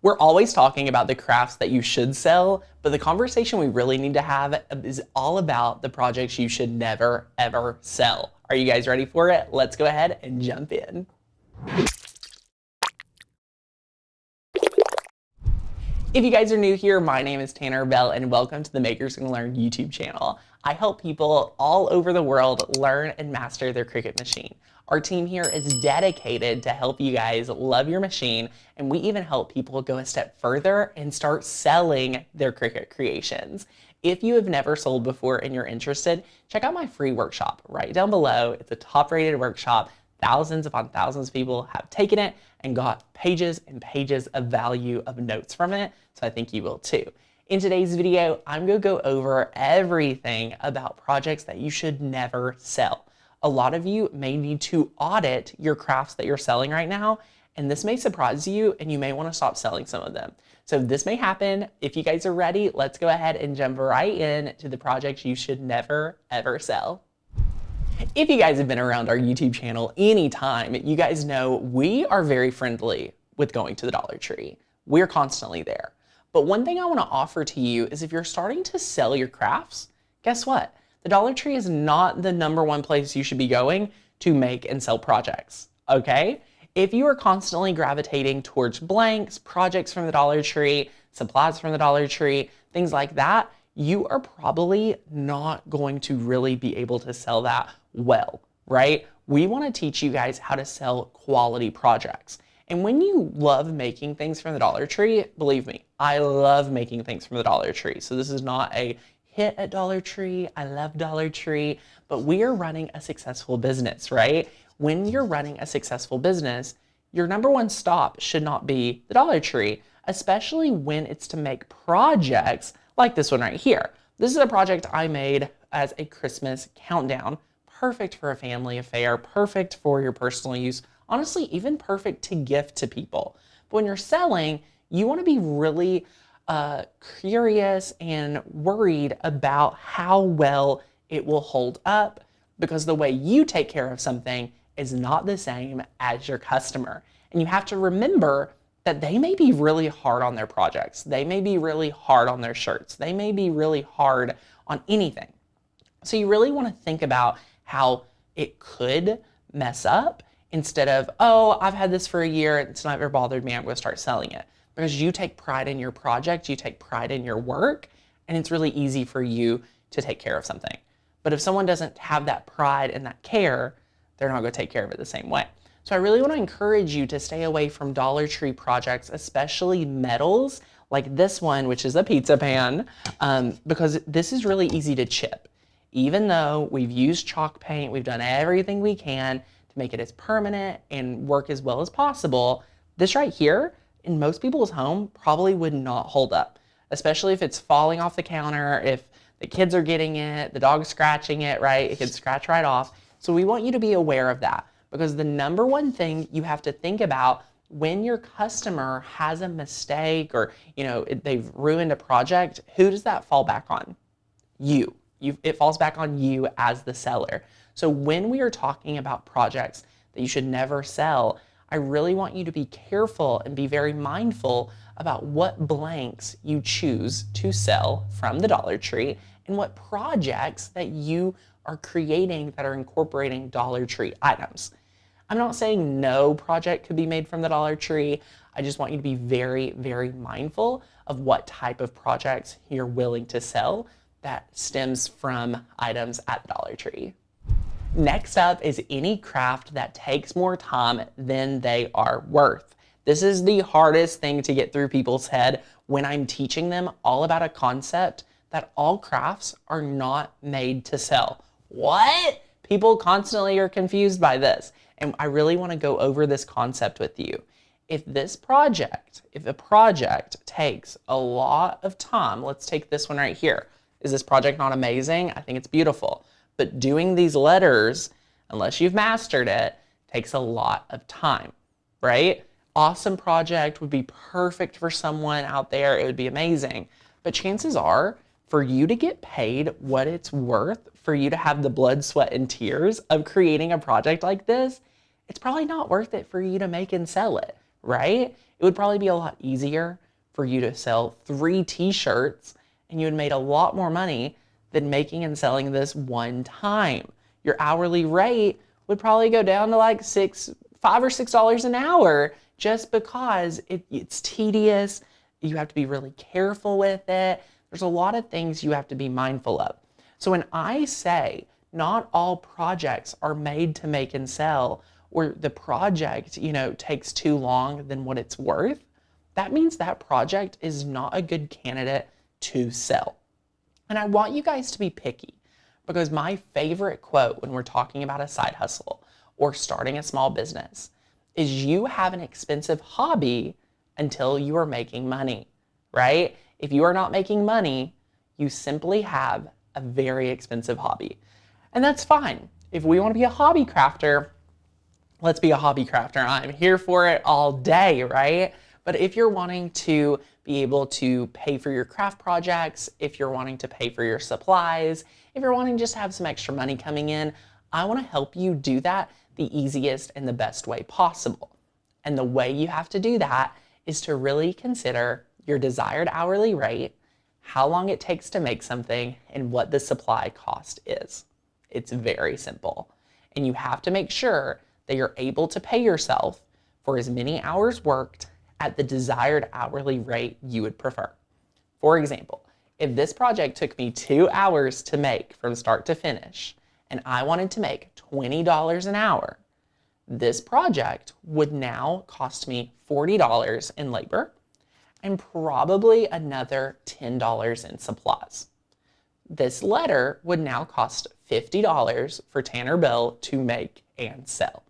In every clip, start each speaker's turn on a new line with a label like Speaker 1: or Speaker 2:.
Speaker 1: We're always talking about the crafts that you should sell, but the conversation we really need to have is all about the projects you should never, ever sell. Are you guys ready for it? Let's go ahead and jump in. If you guys are new here, my name is Tanner Bell and welcome to the Makers Can Learn YouTube channel. I help people all over the world learn and master their Cricut machine. Our team here is dedicated to help you guys love your machine, and we even help people go a step further and start selling their Cricut creations. If you have never sold before and you're interested, check out my free workshop right down below. It's a top-rated workshop. Thousands upon thousands of people have taken it and got pages and pages of value of notes from it, so I think you will too. In today's video, I'm going to go over everything about projects that you should never sell. A lot of you may need to audit your crafts that you're selling right now, and this may surprise you and you may want to stop selling some of them. So this may happen. If you guys are ready, let's go ahead and jump right in to the projects you should never, ever sell. If you guys have been around our YouTube channel anytime, you guys know we are very friendly with going to the Dollar Tree. We're constantly there. But one thing I want to offer to you is if you're starting to sell your crafts, guess what? The Dollar Tree is not the #1 place you should be going to make and sell projects, okay? If you are constantly gravitating towards blanks, projects from the Dollar Tree, supplies from the Dollar Tree, things like that, you are probably not going to really be able to sell that well, right? We want to teach you guys how to sell quality projects. And when you love making things from the Dollar Tree, believe me, I love making things from the Dollar Tree. So this is not a hit at Dollar Tree. I love Dollar Tree, but we are running a successful business, right? When you're running a successful business, your #1 stop should not be the Dollar Tree, especially when it's to make projects like this one right here. This is a project I made as a Christmas countdown. Perfect for a family affair, perfect for your personal use, honestly, even perfect to gift to people. But when you're selling, you want to be really curious and worried about how well it will hold up, because the way you take care of something is not the same as your customer. And you have to remember that they may be really hard on their projects. They may be really hard on their shirts. They may be really hard on anything. So you really want to think about how it could mess up instead of, oh, I've had this for a year, it's never bothered me, I'm going to start selling it. Because you take pride in your project, you take pride in your work, and it's really easy for you to take care of something. But if someone doesn't have that pride and that care, they're not going to take care of it the same way. So I really want to encourage you to stay away from Dollar Tree projects, especially metals like this one, which is a pizza pan, because this is really easy to chip. Even though we've used chalk paint, we've done everything we can to make it as permanent and work as well as possible, this right here, in most people's home, probably would not hold up, especially if it's falling off the counter, if the kids are getting it, the dog's scratching it, right? It could scratch right off. So we want you to be aware of that, because the #1 thing you have to think about when your customer has a mistake or they've ruined a project, who does that fall back on? You. It falls back on you as the seller. So when we are talking about projects that you should never sell, I really want you to be careful and be very mindful about what blanks you choose to sell from the Dollar Tree and what projects that you are creating that are incorporating Dollar Tree items. I'm not saying no project could be made from the Dollar Tree. I just want you to be very, very mindful of what type of projects you're willing to sell that stems from items at the Dollar Tree. Next up is any craft that takes more time than they are worth. This is the hardest thing to get through people's head when I'm teaching them all about a concept that all crafts are not made to sell. What? People constantly are confused by this, and I really want to go over this concept with you. If a project takes a lot of time, let's take this one right here. Is this project not amazing? I think it's beautiful. But doing these letters, unless you've mastered it, takes a lot of time, right? Awesome project, would be perfect for someone out there. It would be amazing. But chances are, for you to get paid what it's worth, for you to have the blood, sweat, and tears of creating a project like this, it's probably not worth it for you to make and sell it, right? It would probably be a lot easier for you to sell 3 t-shirts and you would made a lot more money than making and selling this one time. Your hourly rate would probably go down to like $5 or $6 an hour just because it's tedious. You have to be really careful with it. There's a lot of things you have to be mindful of. So when I say not all projects are made to make and sell, or the project, takes too long than what it's worth, that means that project is not a good candidate to sell. And I want you guys to be picky, because my favorite quote when we're talking about a side hustle or starting a small business is, you have an expensive hobby until you are making money, right? If you are not making money, you simply have a very expensive hobby. And that's fine. If we want to be a hobby crafter, let's be a hobby crafter. I'm here for it all day, right? But if you're wanting to be able to pay for your craft projects, if you're wanting to pay for your supplies, if you're wanting to just have some extra money coming in, I want to help you do that the easiest and the best way possible. And the way you have to do that is to really consider your desired hourly rate, how long it takes to make something, and what the supply cost is. It's very simple. And you have to make sure that you're able to pay yourself for as many hours worked at the desired hourly rate you would prefer. For example, if this project took me 2 hours to make from start to finish, and I wanted to make $20 an hour, this project would now cost me $40 in labor and probably another $10 in supplies. This letter would now cost $50 for Tanner Bell to make and sell.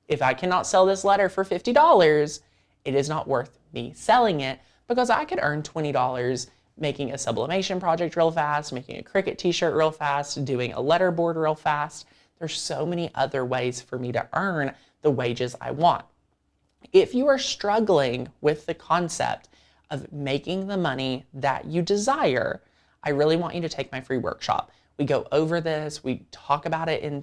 Speaker 1: If I cannot sell this letter for $50, it is not worth me selling it, because I could earn $20 making a sublimation project real fast, making a Cricut t-shirt real fast, doing a letter board real fast. There's so many other ways for me to earn the wages I want. If you are struggling with the concept of making the money that you desire, I really want you to take my free workshop. We go over this, we talk about it in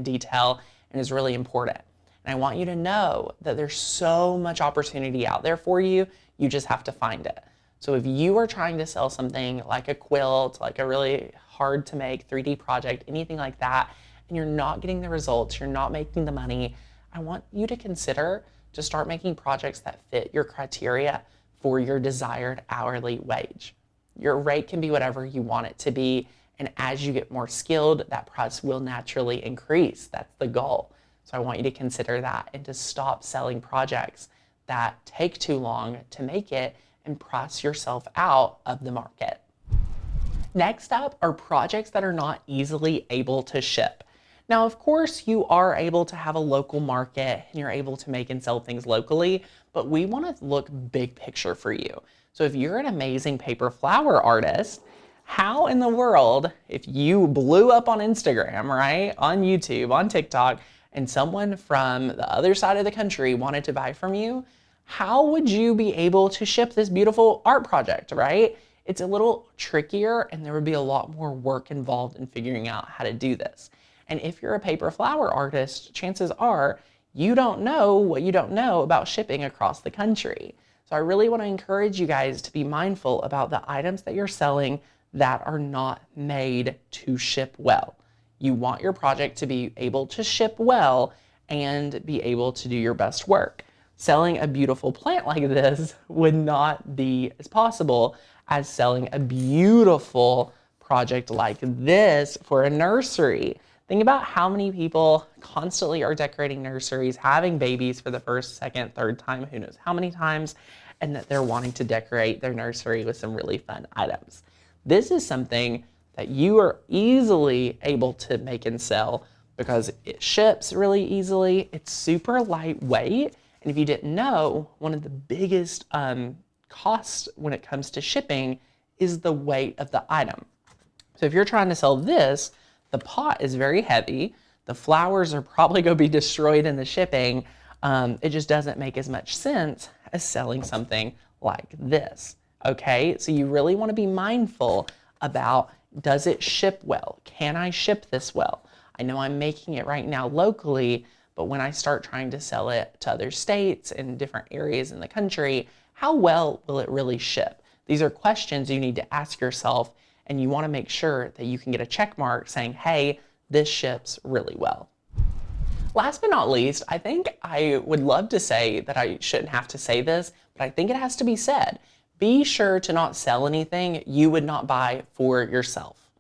Speaker 1: detail, and it's really important. And I want you to know that there's so much opportunity out there for you. You just have to find it. So if you are trying to sell something like a quilt, like a really hard to make 3D project, anything like that, and you're not getting the results, you're not making the money, I want you to consider to start making projects that fit your criteria for your desired hourly wage. Your rate can be whatever you want it to be, and as you get more skilled, that price will naturally increase. That's the goal. So I want you to consider that and to stop selling projects that take too long to make it and price yourself out of the market. Next up are projects that are not easily able to ship. Now, of course, you are able to have a local market and you're able to make and sell things locally, but we want to look big picture for you. So if you're an amazing paper flower artist, how in the world, if you blew up on Instagram, right, on YouTube, on TikTok, and someone from the other side of the country wanted to buy from you, how would you be able to ship this beautiful art project, right? It's a little trickier and there would be a lot more work involved in figuring out how to do this. And if you're a paper flower artist, chances are you don't know what you don't know about shipping across the country. So I really want to encourage you guys to be mindful about the items that you're selling that are not made to ship well. You want your project to be able to ship well and be able to do your best work. Selling a beautiful plant like this would not be as possible as selling a beautiful project like this for a nursery. Think about how many people constantly are decorating nurseries, having babies for the first, second, third time, who knows how many times, and that they're wanting to decorate their nursery with some really fun items. This is something that you are easily able to make and sell because it ships really easily. It's super lightweight. And if you didn't know, one of the biggest costs when it comes to shipping is the weight of the item. So if you're trying to sell this, the pot is very heavy. The flowers are probably going to be destroyed in the shipping. It just doesn't make as much sense as selling something like this. Okay, so you really want to be mindful about, does it ship well? Can I ship this well? I know I'm making it right now locally, but when I start trying to sell it to other states and different areas in the country, how well will it really ship? These are questions you need to ask yourself, and you want to make sure that you can get a check mark saying, hey, this ships really well. Last but not least, I think I would love to say that I shouldn't have to say this, but I think it has to be said. Be sure to not sell anything you would not buy for yourself.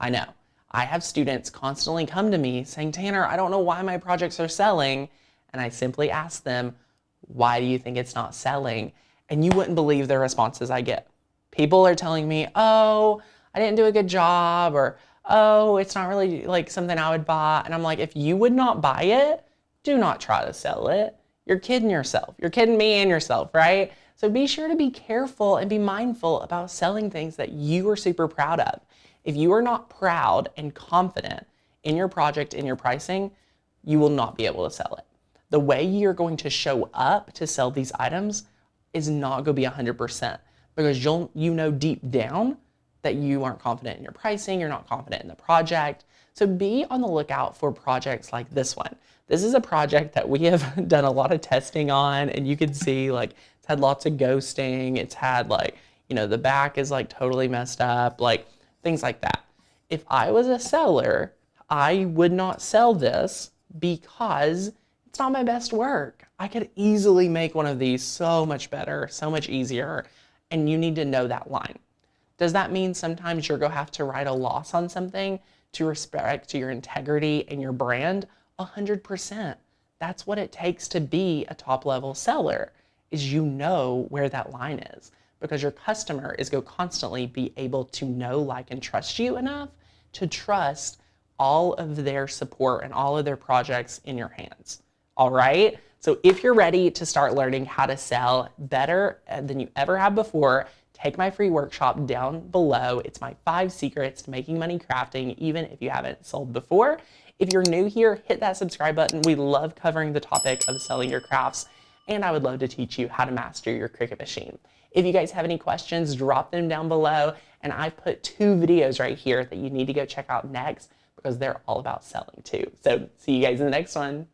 Speaker 1: I know. I have students constantly come to me saying, Tanner, I don't know why my projects are selling. And I simply ask them, why do you think it's not selling? And you wouldn't believe the responses I get. People are telling me, oh, I didn't do a good job, or oh, it's not really like something I would buy. And I'm like, if you would not buy it, do not try to sell it. You're kidding yourself. You're kidding me and yourself, right? So be sure to be careful and be mindful about selling things that you are super proud of. If you are not proud and confident in your project, in your pricing, you will not be able to sell it. The way you're going to show up to sell these items is not going to be 100%, because you know deep down that you aren't confident in your pricing, you're not confident in the project. So be on the lookout for projects like this one. This is a project that we have done a lot of testing on, and you can see like it's had lots of ghosting. It's had like, the back is like totally messed up, like things like that. If I was a seller, I would not sell this because it's not my best work. I could easily make one of these so much better, so much easier, and you need to know that line. Does that mean sometimes you're going to have to write a loss on something to respect your integrity and your brand? 100%. That's what it takes to be a top-level seller, is where that line is, because your customer is going to constantly be able to know, like, and trust you enough to trust all of their support and all of their projects in your hands. All right? So if you're ready to start learning how to sell better than you ever have before, take my free workshop down below. It's my 5 secrets to making money crafting, even if you haven't sold before. If you're new here, hit that subscribe button. We love covering the topic of selling your crafts, and I would love to teach you how to master your Cricut machine. If you guys have any questions, drop them down below, and I've put 2 videos right here that you need to go check out next, because they're all about selling too. So see you guys in the next one.